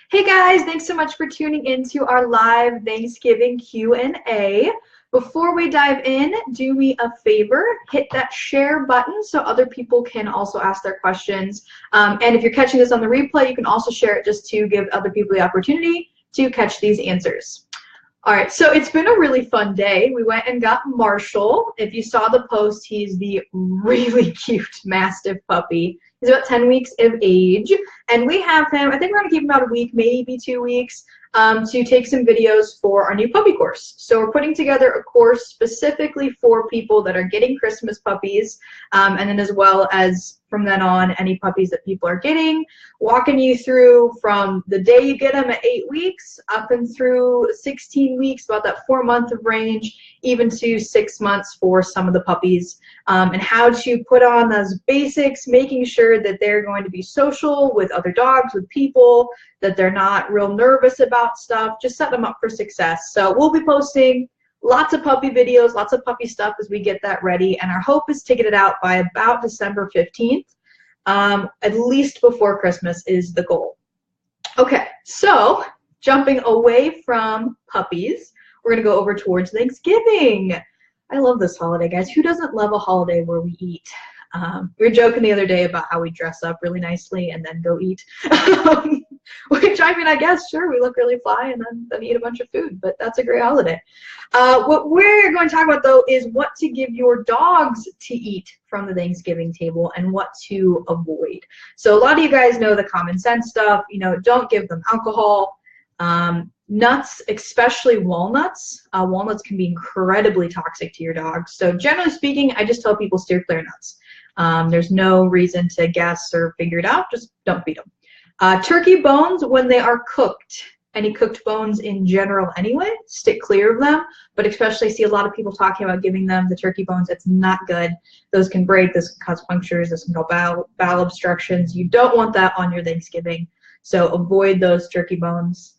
Hey guys, thanks so much for tuning into our live Thanksgiving Q&A. Before we dive in, do me a favor, hit that share button so other people can also ask their questions. And if you're catching this on the replay, you can also share it just to give other people the opportunity to catch these answers. All right, so it's been a really fun day. We went and got Marshall. If you saw the post, he's the really cute Mastiff puppy. He's about 10 weeks of age, and we have him, I think we're gonna keep him about a week, maybe 2 weeks, to take some videos for our new puppy course. So we're putting together a course specifically for people that are getting Christmas puppies, and then as well as from then on, any puppies that people are getting, walking you through from the day you get them at 8 weeks up and through 16 weeks, about that 4-month range, even to 6 months for some of the puppies, and how to put on those basics, making sure that they're going to be social with other dogs, with people, that they're not real nervous about stuff, just set them up for success. So we'll be posting lots of puppy videos, lots of puppy stuff as we get that ready, and our hope is to get it out by about December 15th. At least before Christmas is the goal. Okay, so jumping away from puppies, we're gonna go over towards Thanksgiving. I love this holiday, guys. Who doesn't love a holiday where we eat? We were joking the other day about how we dress up really nicely and then go eat. Which, I mean, I guess, sure, we look really fly and then eat a bunch of food, but that's a great holiday. What we're going to talk about, though, is what to give your dogs to eat from the Thanksgiving table and what to avoid. So a lot of you guys know the common sense stuff. You know, don't give them alcohol. Nuts, especially walnuts. Walnuts can be incredibly toxic to your dog. So generally speaking, I just tell people steer clear of nuts. There's no reason to guess or figure it out. Just don't feed them. Turkey bones, when they are cooked, any cooked bones in general anyway, stick clear of them, but especially see a lot of people talking about giving them the turkey bones. It's not good. Those can break, this can cause punctures, this can cause bowel obstructions. You don't want that on your Thanksgiving, so avoid those turkey bones.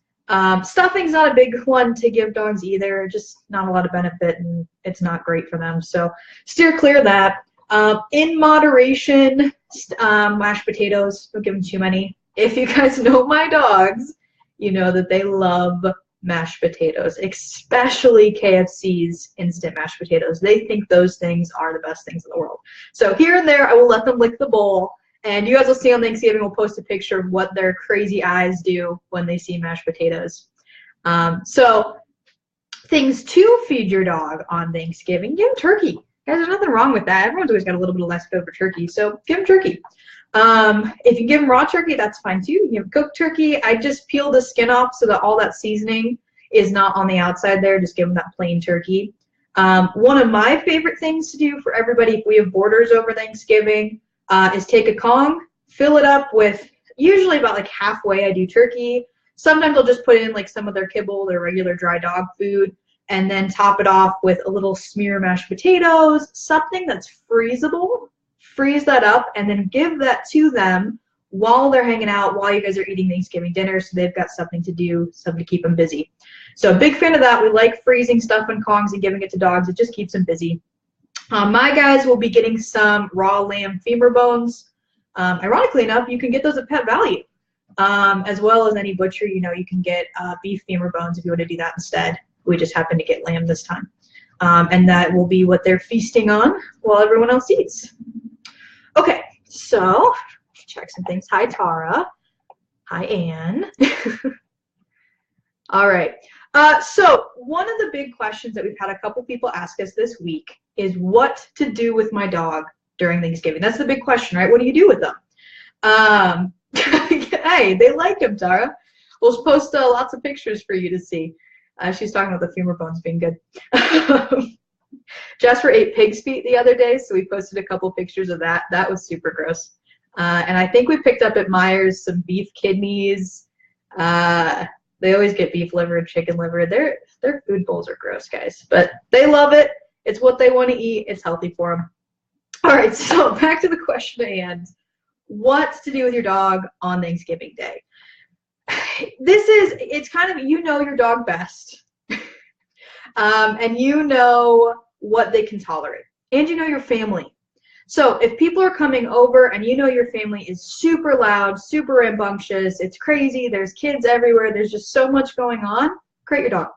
Stuffing's not a big one to give dogs either, just not a lot of benefit, and it's not great for them, so steer clear of that. In moderation, mashed potatoes, don't give them too many. If you guys know my dogs, you know that they love mashed potatoes, especially KFC's instant mashed potatoes. They think those things are the best things in the world. So here and there, I will let them lick the bowl, and you guys will see on Thanksgiving, we'll post a picture of what their crazy eyes do when they see mashed potatoes. So things to feed your dog on Thanksgiving, give them turkey. Guys, there's nothing wrong with that. Everyone's always got a little bit of leftover turkey, so give them turkey. If you give them raw turkey, that's fine too. You give cooked turkey, I just peel the skin off so that all that seasoning is not on the outside there. Just give them that plain turkey. One of my favorite things to do for everybody if we have boarders over Thanksgiving is take a Kong, fill it up with, usually about like halfway I do turkey. Sometimes I'll just put in like some of their kibble, their regular dry dog food, and then top it off with a little smear mashed potatoes, something that's freezable. Freeze that up and then give that to them while they're hanging out, while you guys are eating Thanksgiving dinner, so they've got something to do, something to keep them busy. So big fan of that. We like freezing stuff in Kongs and giving it to dogs. It just keeps them busy. My guys will be getting some raw lamb femur bones. Ironically enough, you can get those at Pet Value, as well as any butcher. You know, you can get beef femur bones if you want to do that instead. We just happen to get lamb this time. And that will be what they're feasting on while everyone else eats. Okay, so check some things. Hi, Tara. Hi, Anne. All right. So one of the big questions that we've had a couple people ask us this week is what to do with my dog during Thanksgiving. That's the big question, right? What do you do with them? Hey, they like him, Tara. We'll post lots of pictures for you to see. She's talking about the femur bones being good. Jasper ate pig's feet the other day, so we posted a couple pictures of that. That was super gross. And I think we picked up at Myers some beef kidneys. They always get beef liver and chicken liver. Their food bowls are gross, guys, but they love it. It's what they want to eat. It's healthy for them. All right, so back to the question at hand. What to do with your dog on Thanksgiving Day? It's kind of, you know your dog best. And you know what they can tolerate. And you know your family. So if people are coming over and you know your family is super loud, super rambunctious, it's crazy, there's kids everywhere, there's just so much going on, crate your dog.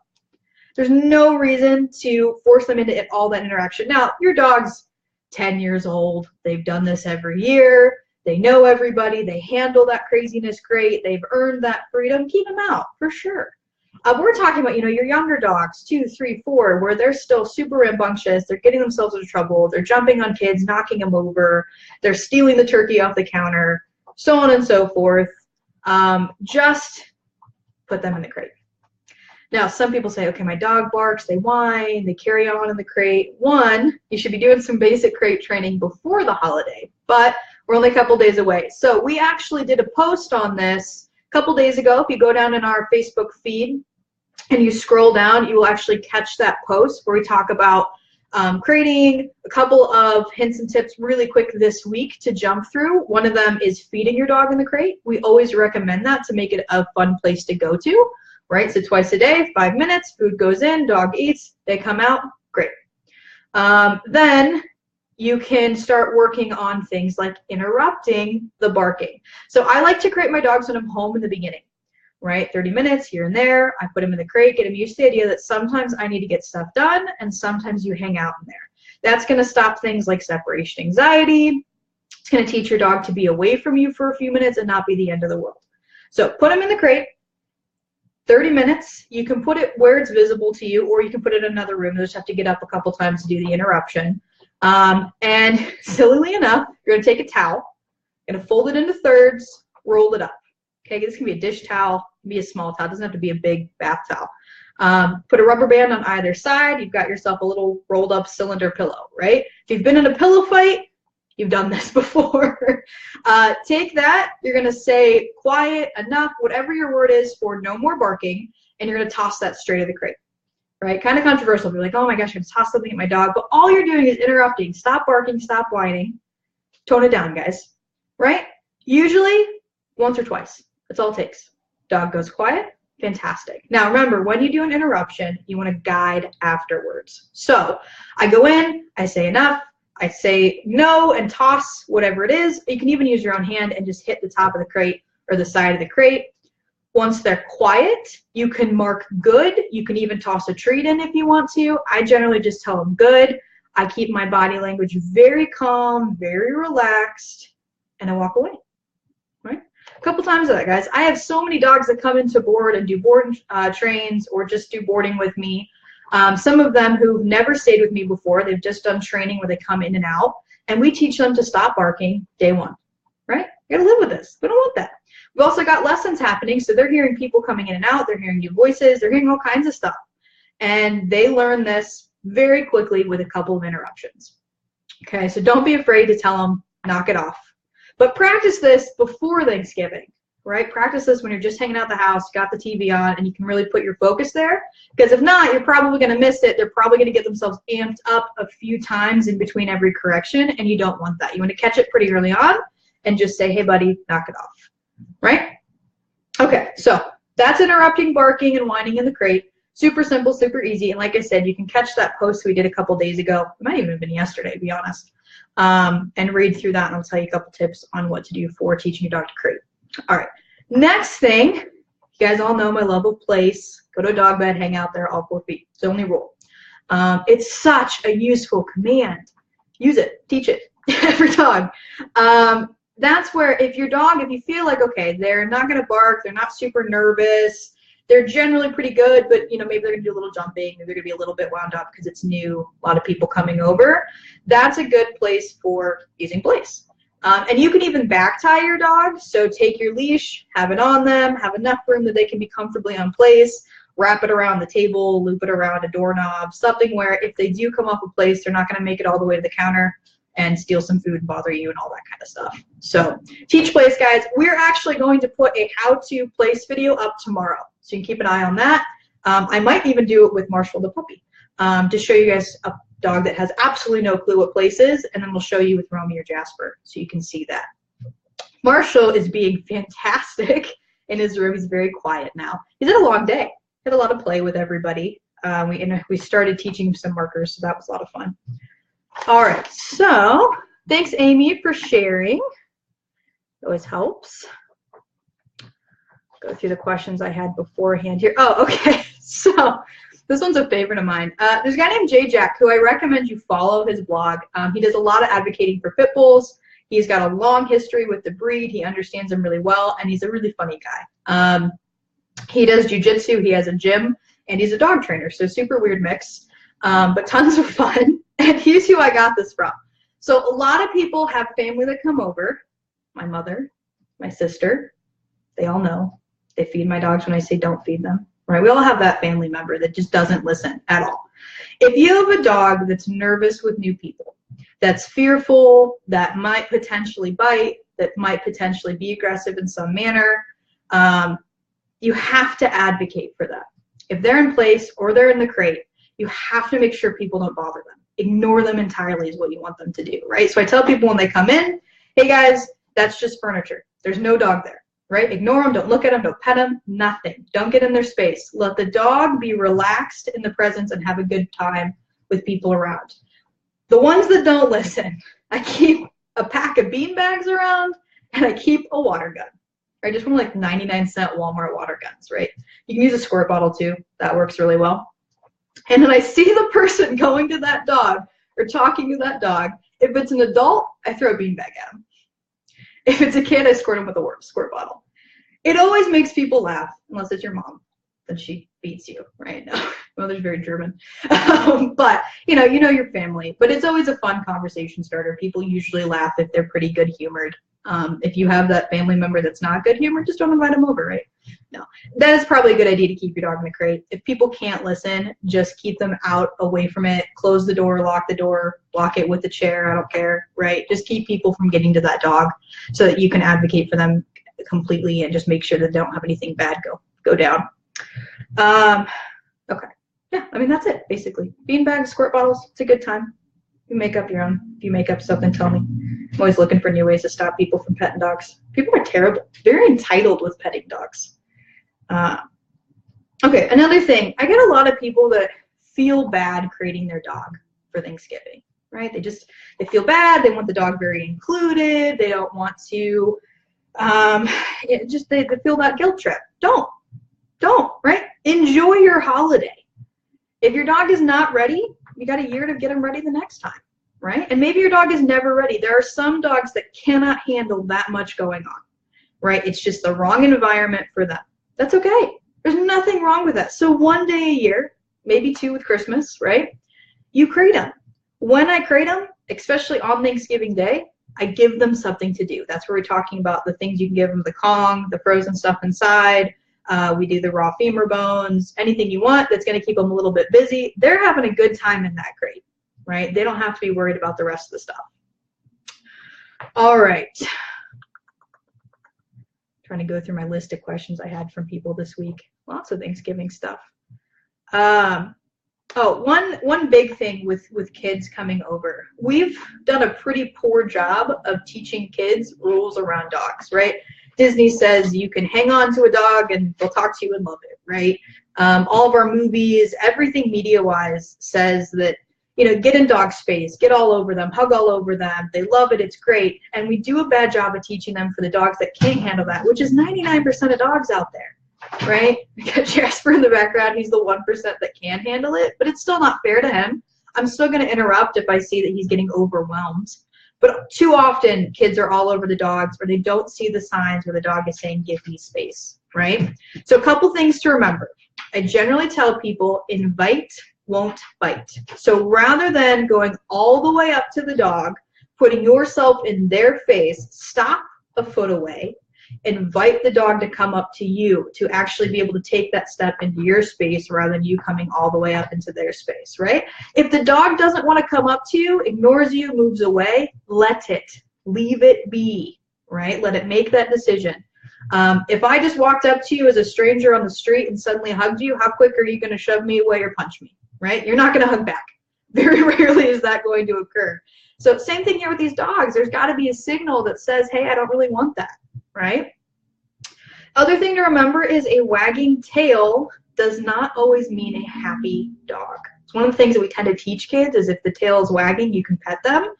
There's no reason to force them into all that interaction. Now, your dog's 10 years old, they've done this every year, they know everybody, they handle that craziness great, they've earned that freedom, keep them out, for sure. We're talking about, your younger dogs, 2, 3, 4, where they're still super rambunctious, they're getting themselves into trouble, they're jumping on kids, knocking them over, they're stealing the turkey off the counter, so on and so forth. Just put them in the crate. Now, some people say, okay, my dog barks, they whine, they carry on in the crate. One, you should be doing some basic crate training before the holiday, but we're only a couple days away. So we actually did a post on this a couple days ago. If you go down in our Facebook feed, and you scroll down, you will actually catch that post where we talk about creating a couple of hints and tips really quick this week to jump through. One of them is feeding your dog in the crate. We always recommend that to make it a fun place to go to, right? So twice a day, 5 minutes, food goes in, dog eats, they come out, great. Then you can start working on things like interrupting the barking. So I like to crate my dogs when I'm home in the beginning. Right, 30 minutes here and there. I put them in the crate, get them used to the idea that sometimes I need to get stuff done and sometimes you hang out in there. That's going to stop things like separation anxiety. It's going to teach your dog to be away from you for a few minutes and not be the end of the world. So put them in the crate, 30 minutes. You can put it where it's visible to you, or you can put it in another room. You just have to get up a couple times to do the interruption. And sillily enough, you're going to take a towel, you're going to fold it into thirds, roll it up. Okay, this can be a dish towel, be a small towel, it doesn't have to be a big bath towel. Put a rubber band on either side, you've got yourself a little rolled up cylinder pillow, right? If you've been in a pillow fight, you've done this before. Take that, you're gonna say quiet, enough, whatever your word is for no more barking, and you're gonna toss that straight at the crate, right? Kind of controversial, you're like, oh my gosh, I'm gonna toss something at my dog, but all you're doing is interrupting. Stop barking, stop whining, tone it down, guys, right? Usually, once or twice. That's all it takes. Dog goes quiet, fantastic. Now remember, when you do an interruption, you want to guide afterwards. So I go in, I say enough, I say no and toss whatever it is. You can even use your own hand and just hit the top of the crate or the side of the crate. Once they're quiet, you can mark good. You can even toss a treat in if you want to. I generally just tell them good. I keep my body language very calm, very relaxed, and I walk away. Right? A couple times of that, guys. I have so many dogs that come into board and do board trains or just do boarding with me. Some of them who've never stayed with me before, they've just done training where they come in and out, and we teach them to stop barking day one, right? You gotta live with this. We don't want that. We've also got lessons happening, so they're hearing people coming in and out, they're hearing new voices, they're hearing all kinds of stuff. And they learn this very quickly with a couple of interruptions. Okay, so don't be afraid to tell them, knock it off. But practice this before Thanksgiving, right? Practice this when you're just hanging out the house, got the TV on, and you can really put your focus there. Because if not, you're probably going to miss it. They're probably going to get themselves amped up a few times in between every correction, and you don't want that. You want to catch it pretty early on and just say, hey, buddy, knock it off, right? Okay, so that's interrupting barking and whining in the crate. Super simple, super easy. And like I said, you can catch that post we did a couple days ago. It might even have been yesterday, to be honest. And read through that, and I'll tell you a couple tips on what to do for teaching your dog to crate. All right, next thing, you guys all know my love of place. Go to a dog bed, hang out there, all 4 feet. It's the only rule. It's such a useful command. Use it, teach it, every dog. That's where if your dog, if you feel like, okay, they're not gonna bark, they're not super nervous, they're generally pretty good, but maybe they're gonna do a little jumping, maybe they're gonna be a little bit wound up because it's new, a lot of people coming over. That's a good place for using place. And you can even back tie your dog. So take your leash, have it on them, have enough room that they can be comfortably on place, wrap it around the table, loop it around a doorknob, something where if they do come off a place, they're not gonna make it all the way to the counter and steal some food and bother you and all that kind of stuff. So teach place, guys. We're actually going to put a how-to place video up tomorrow. So you can keep an eye on that. I might even do it with Marshall the puppy to show you guys a dog that has absolutely no clue what place is, and then we'll show you with Romy or Jasper so you can see that. Marshall is being fantastic in his room. He's very quiet now. He's had a long day. He had a lot of play with everybody. We started teaching him some markers, so that was a lot of fun. All right, so Thanks, Amy, for sharing. It always helps. Go through the questions I had beforehand here. Oh, okay. So this one's a favorite of mine. There's a guy named Jay Jack who I recommend you follow his blog. He does a lot of advocating for pit bulls. He's got a long history with the breed. He understands them really well, and he's a really funny guy. He does jujitsu. He has a gym, and he's a dog trainer. So super weird mix, but tons of fun. And here's who I got this from. So a lot of people have family that come over. My mother, my sister, they all know. They feed my dogs when I say don't feed them, right? We all have that family member that just doesn't listen at all. If you have a dog that's nervous with new people, that's fearful, that might potentially bite, that might potentially be aggressive in some manner, you have to advocate for them. If they're in place or they're in the crate, you have to make sure people don't bother them. Ignore them entirely is what you want them to do, right? So I tell people when they come in, hey guys, that's just furniture. There's no dog there. Right? Ignore them, don't look at them, don't pet them, nothing. Don't get in their space. Let the dog be relaxed in the presence and have a good time with people around. The ones that don't listen, I keep a pack of bean bags around and I keep a water gun. Right? Just one like 99-cent Walmart water guns, right? You can use a squirt bottle too. That works really well. And then I see the person going to that dog or talking to that dog. If it's an adult, I throw a bean bag at them. If it's a kid, I squirt them with a squirt bottle. It always makes people laugh, unless it's your mom. Then she beats you, right? No, mother's very German. But, you know your family. But it's always a fun conversation starter. People usually laugh if they're pretty good humored. If you have that family member that's not good humored, just don't invite them over, right? No. That is probably a good idea to keep your dog in the crate. If people can't listen, just keep them out, away from it. Close the door, lock the door, block it with a chair, I don't care, right? Just keep people from getting to that dog so that you can advocate for them completely and just make sure that they don't have anything bad go down. Okay. Yeah, I mean, that's it, basically. Bean bags, squirt bottles, it's a good time. You make up your own. If you make up something, tell me. I'm always looking for new ways to stop people from petting dogs. People are terrible, very entitled with petting dogs. Okay, another thing. I get a lot of people that feel bad creating their dog for Thanksgiving, right? They feel bad. They want the dog very included. They don't want to, they feel that guilt trip. Don't, right? Enjoy your holiday. If your dog is not ready, you got a year to get them ready the next time, right? And maybe your dog is never ready. There are some dogs that cannot handle that much going on, right? It's just the wrong environment for them. That's okay. There's nothing wrong with that. So one day a year, maybe two with Christmas, right? You crate them. When I crate them, especially on Thanksgiving Day, I give them something to do. That's where we're talking about the things you can give them, the Kong, the frozen stuff inside. We do the raw femur bones, anything you want that's going to keep them a little bit busy. They're having a good time in that crate, right? They don't have to be worried about the rest of the stuff. All right. Trying to go through my list of questions I had from people this week. Lots of Thanksgiving stuff. One big thing with kids coming over. We've done a pretty poor job of teaching kids rules around dogs, right? Disney says you can hang on to a dog and they'll talk to you and love it, right? All of our movies, everything media-wise says that, get in dog space, get all over them, hug all over them. They love it. It's great. And we do a bad job of teaching them for the dogs that can't handle that, which is 99% of dogs out there, right? We got Jasper in the background. He's the 1% that can handle it, but it's still not fair to him. I'm still going to interrupt if I see that he's getting overwhelmed. But too often, kids are all over the dogs or they don't see the signs where the dog is saying, give me space, right? So a couple things to remember. I generally tell people, invite, won't bite. So rather than going all the way up to the dog, putting yourself in their face, stop a foot away, invite the dog to come up to you to actually be able to take that step into your space rather than you coming all the way up into their space, right? If the dog doesn't want to come up to you, ignores you, moves away, let it. Leave it be, right? Let it make that decision. If I just walked up to you as a stranger on the street and suddenly hugged you, how quick are you going to shove me away or punch me, right? You're not going to hug back. Very rarely is that going to occur. So same thing here with these dogs. There's got to be a signal that says, hey, I don't really want that, right? Other thing to remember is a wagging tail does not always mean a happy dog. One of the things that we tend to teach kids is if the tail is wagging, you can pet them.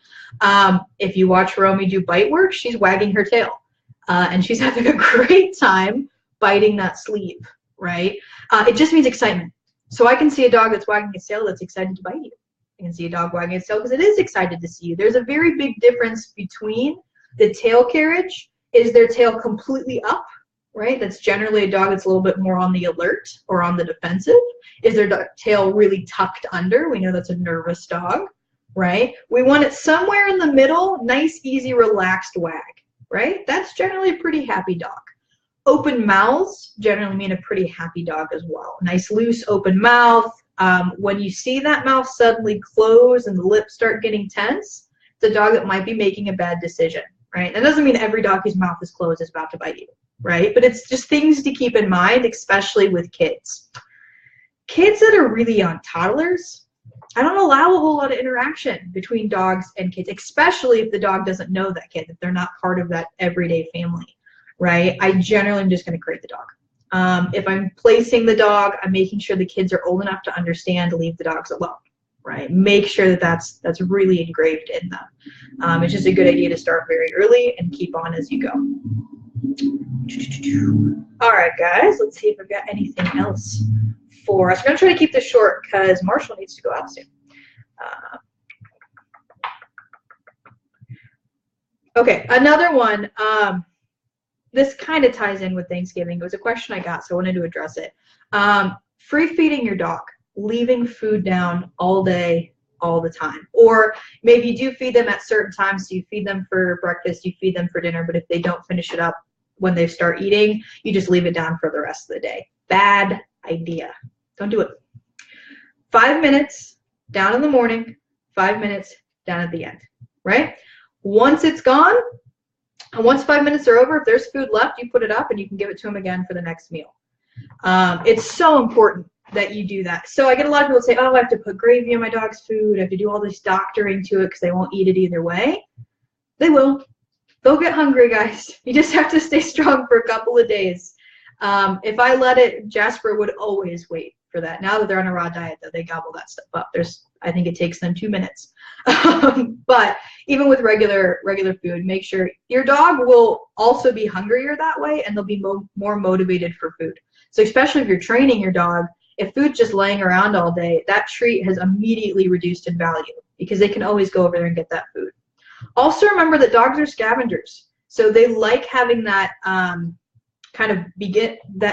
If you watch Romy do bite work, she's wagging her tail. And she's having a great time biting that sleeve, right? It just means excitement. So I can see a dog that's wagging its tail that's excited to bite you. I can see a dog wagging its tail because it is excited to see you. There's a very big difference between the tail carriage. Is their tail completely up, right? That's generally a dog that's a little bit more on the alert or on the defensive. Is their tail really tucked under? We know that's a nervous dog, right? We want it somewhere in the middle, nice, easy, relaxed wag, right? That's generally a pretty happy dog. Open mouths generally mean a pretty happy dog as well. Nice, loose, open mouth. When you see that mouth suddenly close and the lips start getting tense, it's a dog that might be making a bad decision, right? That doesn't mean every dog whose mouth is closed is about to bite you, right? But it's just things to keep in mind, especially with kids. Kids that are really young, toddlers, I don't allow a whole lot of interaction between dogs and kids, especially if the dog doesn't know that kid, if they're not part of that everyday family, right? I generally am just going to crate the dog. If I'm placing the dog, I'm making sure the kids are old enough to understand to leave the dogs alone, right? Make sure that that's really engraved in them. It's just a good idea to start very early and keep on as you go. All right, guys, let's see if I've got anything else for us. We're going to try to keep this short because Marshall needs to go out soon. Okay, another one. This kind of ties in with Thanksgiving. It was a question I got, so I wanted to address it. Free feeding your dog, leaving food down all day, all the time. Or maybe you do feed them at certain times, so you feed them for breakfast, you feed them for dinner, but if they don't finish it up when they start eating, you just leave it down for the rest of the day. Bad idea. Don't do it. 5 minutes down in the morning, 5 minutes down at the end, right? Once it's gone, and once 5 minutes are over, if there's food left, you put it up and you can give it to them again for the next meal. It's so important that you do that. So I get a lot of people say, oh, I have to put gravy in my dog's food. I have to do all this doctoring to it because they won't eat it either way. They will. They'll get hungry, guys. You just have to stay strong for a couple of days. If I let it, Jasper would always wait for that. Now that they're on a raw diet, though, they gobble that stuff up. I think it takes them 2 minutes. But even with regular food, make sure your dog will also be hungrier that way, and they'll be more motivated for food. So especially if you're training your dog, if food's just laying around all day, that treat has immediately reduced in value because they can always go over there and get that food. Also remember that dogs are scavengers. So they like having that kind of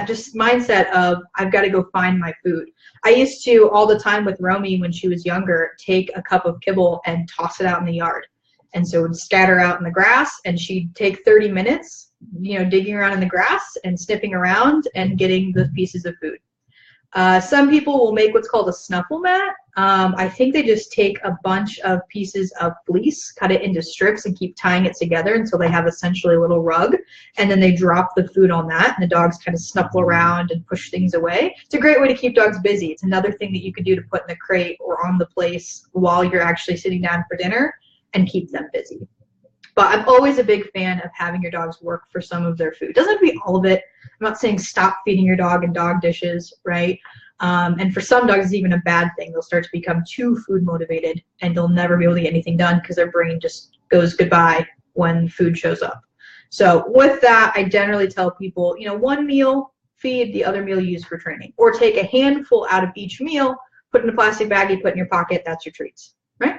just mindset of I've got to go find my food. I used to all the time with Romy when she was younger take a cup of kibble and toss it out in the yard, and so it would scatter out in the grass, and she'd take 30 minutes digging around in the grass and sniffing around and getting the pieces of food. Some people will make what's called a snuffle mat. I think they just take a bunch of pieces of fleece, cut it into strips, and keep tying it together until they have essentially a little rug, and then they drop the food on that, and the dogs kind of snuffle around and push things away. It's a great way to keep dogs busy. It's another thing that you can do to put in the crate or on the place while you're actually sitting down for dinner and keep them busy. But I'm always a big fan of having your dogs work for some of their food. It doesn't have to be all of it. I'm not saying stop feeding your dog in dog dishes, right? And for some dogs, it's even a bad thing. They'll start to become too food motivated, and they'll never be able to get anything done because their brain just goes goodbye when food shows up. So with that, I generally tell people, one meal feed, the other meal use for training. Or take a handful out of each meal, put in a plastic bag, you put in your pocket, that's your treats, right?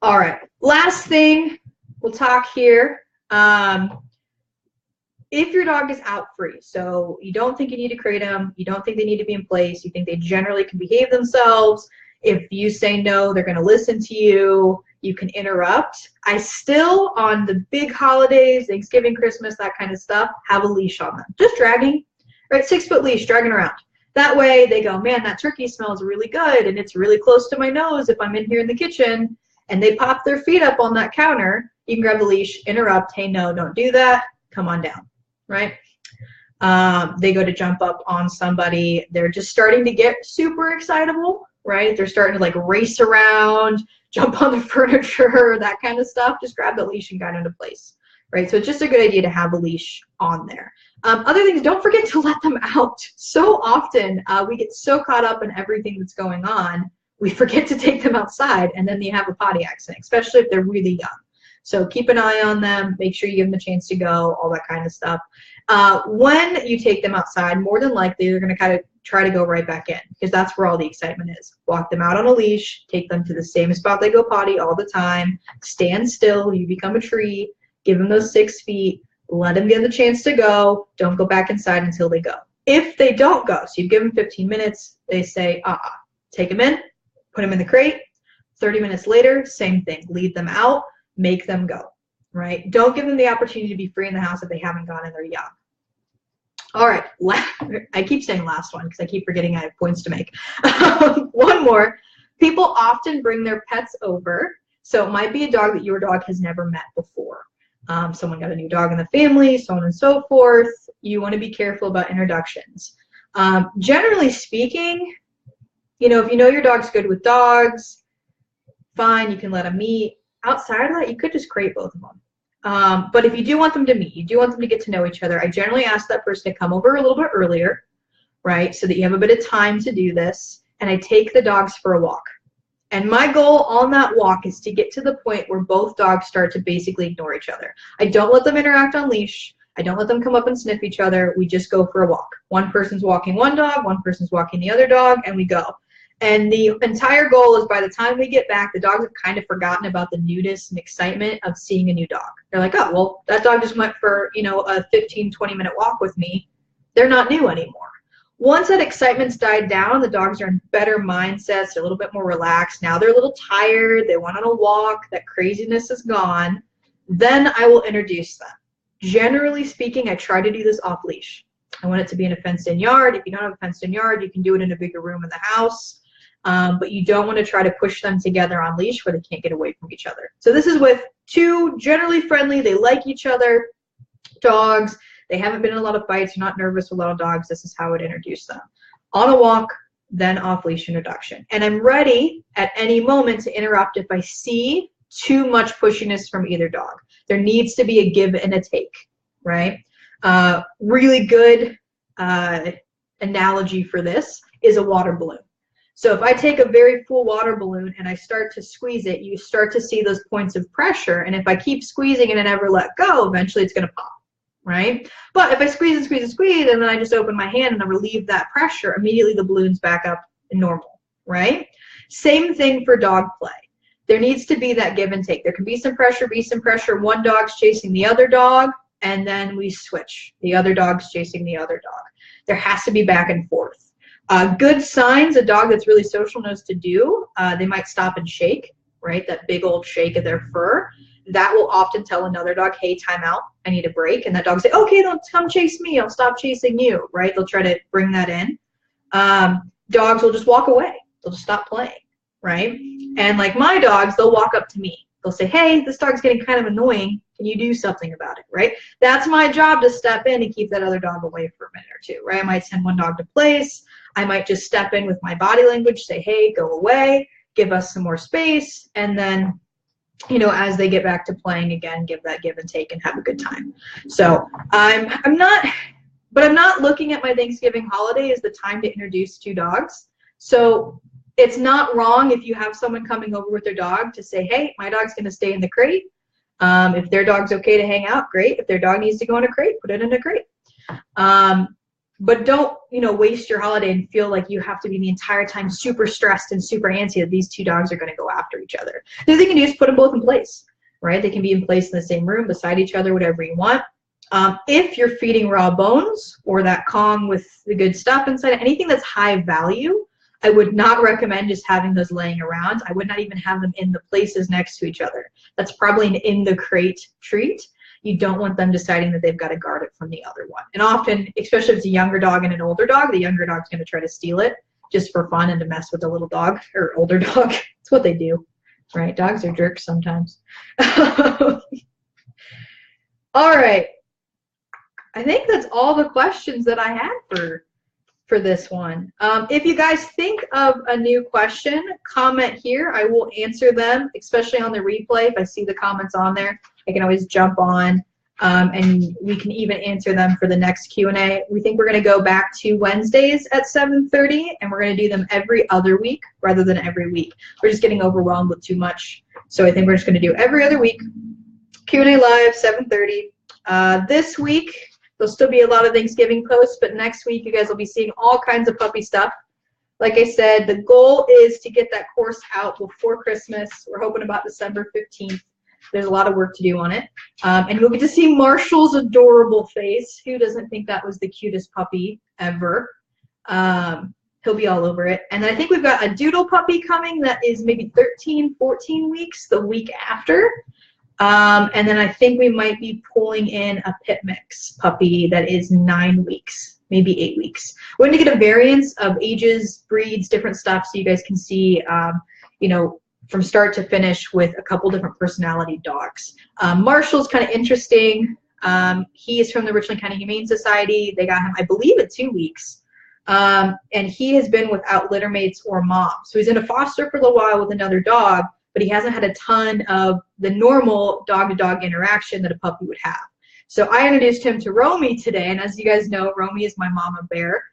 All right, last thing we'll talk here. If your dog is out free, so you don't think you need to crate them, you don't think they need to be in place, you think they generally can behave themselves, if you say no, they're going to listen to you, you can interrupt. I still, on the big holidays, Thanksgiving, Christmas, that kind of stuff, have a leash on them. Just dragging, right? 6-foot leash, dragging around. That way they go, man, that turkey smells really good, and it's really close to my nose if I'm in here in the kitchen, and they pop their feet up on that counter. You can grab the leash, interrupt, hey, no, don't do that, come on down, right? They go to jump up on somebody, they're just starting to get super excitable, right? They're starting to like race around, jump on the furniture, that kind of stuff. Just grab the leash and guide them into place, right? So it's just a good idea to have a leash on there. Other things, don't forget to let them out. So often we get so caught up in everything that's going on, we forget to take them outside, and then you have a potty accident, especially if they're really young. So keep an eye on them, make sure you give them a chance to go, all that kind of stuff. When you take them outside, more than likely they're going to kind of try to go right back in, because that's where all the excitement is. Walk them out on a leash, take them to the same spot they go potty all the time, stand still, you become a tree, give them those 6 feet, let them get the chance to go, don't go back inside until they go. If they don't go, so you give them 15 minutes, they say, take them in, put them in the crate, 30 minutes later, same thing, lead them out, make them go, right? Don't give them the opportunity to be free in the house if they haven't gone and they're young. All right, I keep saying last one because I keep forgetting I have points to make. One more. People often bring their pets over. So it might be a dog that your dog has never met before. Someone got a new dog in the family, so on and so forth. You want to be careful about introductions. Generally speaking, you know, if you know your dog's good with dogs, fine, you can let them meet. Outside of that, you could just crate both of them. But if you do want them to meet, you do want them to get to know each other, I generally ask that person to come over a little bit earlier, right, so that you have a bit of time to do this, and I take the dogs for a walk. And my goal on that walk is to get to the point where both dogs start to basically ignore each other. I don't let them interact on leash. I don't let them come up and sniff each other. We just go for a walk. One person's walking one dog, one person's walking the other dog, and we go. And the entire goal is by the time we get back, the dogs have kind of forgotten about the newness and excitement of seeing a new dog. They're like, oh, well, that dog just went for, you know, a 15, 20-minute walk with me. They're not new anymore. Once that excitement's died down, the dogs are in better mindsets, they're a little bit more relaxed. Now they're a little tired, they went on a walk, that craziness is gone. Then I will introduce them. Generally speaking, I try to do this off leash. I want it to be in a fenced-in yard. If you don't have a fenced-in yard, you can do it in a bigger room in the house. But you don't want to try to push them together on leash where they can't get away from each other. So this is with two generally friendly, they like each other, dogs. They haven't been in a lot of fights, you're not nervous with little dogs. This is how I would introduce them. On a walk, then off leash introduction. And I'm ready at any moment to interrupt if I see too much pushiness from either dog. There needs to be a give and a take, right? Really good analogy for this is a water balloon. So if I take a very full water balloon and I start to squeeze it, you start to see those points of pressure. And if I keep squeezing it and never let go, eventually it's going to pop, right? But if I squeeze and squeeze and squeeze, and then I just open my hand and I relieve that pressure, immediately the balloon's back up normal, right? Same thing for dog play. There needs to be that give and take. There can be some pressure, one dog's chasing the other dog, and then we switch. The other dog's chasing the other dog. There has to be back and forth. Good signs a dog that's really social knows to do, they might stop and shake, right? That big old shake of their fur. That will often tell another dog, hey, time out, I need a break. And that dog say, okay, don't come chase me, I'll stop chasing you, right? They'll try to bring that in. Dogs will just walk away. They'll just stop playing, right? And like my dogs, they'll walk up to me. They'll say, hey, this dog's getting kind of annoying. Can you do something about it, right? That's my job, to step in and keep that other dog away for a minute or two, right? I might send one dog to place. I might just step in with my body language, say, hey, go away, give us some more space, and then, you know, as they get back to playing again, give that give and take and have a good time. So I'm not looking at my Thanksgiving holiday as the time to introduce two dogs. So it's not wrong if you have someone coming over with their dog to say, hey, my dog's going to stay in the crate. If their dog's okay to hang out, great. If their dog needs to go in a crate, put it in a crate. But don't, you know, waste your holiday and feel like you have to be the entire time super stressed and super antsy that these two dogs are going to go after each other. The other thing you can do is put them both in place, right? They can be in place in the same room, beside each other, whatever you want. If you're feeding raw bones or that Kong with the good stuff inside, anything that's high value, I would not recommend just having those laying around. I would not even have them in the places next to each other. That's probably an in the crate treat. You don't want them deciding that they've got to guard it from the other one. And often, especially if it's a younger dog and an older dog, the younger dog's going to try to steal it just for fun and to mess with the little dog or older dog. It's what they do, right? Dogs are jerks sometimes. All right. I think that's all the questions that I had for this one. If you guys think of a new question, comment here. I will answer them, especially on the replay. If I see the comments on there, I can always jump on and we can even answer them for the next Q&A. We think we're going to go back to Wednesdays at 7:30, and we're going to do them every other week rather than every week. We're just getting overwhelmed with too much, so I think we're just going to do every other week. Q&A live, 7:30. This week, there'll still be a lot of Thanksgiving posts, but next week you guys will be seeing all kinds of puppy stuff. Like I said, the goal is to get that course out before Christmas. We're hoping about December 15th. There's a lot of work to do on it. And you'll get to see Marshall's adorable face. Who doesn't think that was the cutest puppy ever? He'll be all over it. And then I think we've got a doodle puppy coming that is maybe 13, 14 weeks the week after. And then I think we might be pulling in a pit mix puppy that is 9 weeks, maybe 8 weeks. We're going to get a variance of ages, breeds, different stuff, so you guys can see, you know, from start to finish with a couple different personality dogs. Marshall's kind of interesting. He is from the Richland County Humane Society. They got him, I believe, at 2 weeks. And he has been without litter mates or mom. So he's in a foster for a little while with another dog, but he hasn't had a ton of the normal dog-to-dog interaction that a puppy would have. So I introduced him to Romy today, and as you guys know, Romy is my mama bear.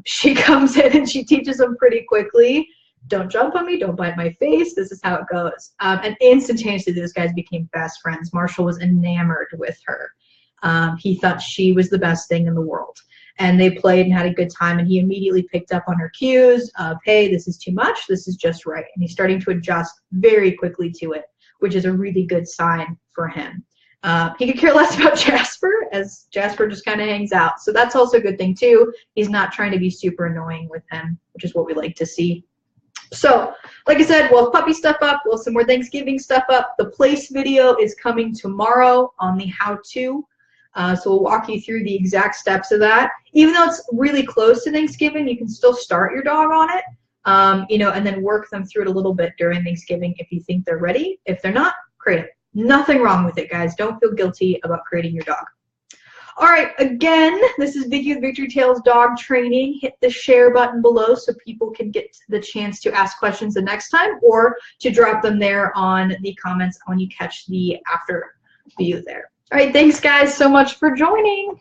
She comes in and she teaches him pretty quickly. Don't jump on me, don't bite my face, this is how it goes. And instantaneously, those guys became best friends. Marshall was enamored with her. He thought she was the best thing in the world. And they played and had a good time, and he immediately picked up on her cues of, hey, this is too much, this is just right. And he's starting to adjust very quickly to it, which is a really good sign for him. He could care less about Jasper, as Jasper just kind of hangs out. So that's also a good thing too. He's not trying to be super annoying with him, which is what we like to see. So, like I said, we'll have puppy stuff up, we'll have some more Thanksgiving stuff up. The place video is coming tomorrow on the how-to. So we'll walk you through the exact steps of that. Even though it's really close to Thanksgiving, you can still start your dog on it, you know, and then work them through it a little bit during Thanksgiving if you think they're ready. If they're not, create it. Nothing wrong with it, guys. Don't feel guilty about creating your dog. All right, again, this is Vicki with Victory Tales Dog Training. Hit the share button below so people can get the chance to ask questions the next time, or to drop them there on the comments when you catch the after view there. All right, thanks guys so much for joining.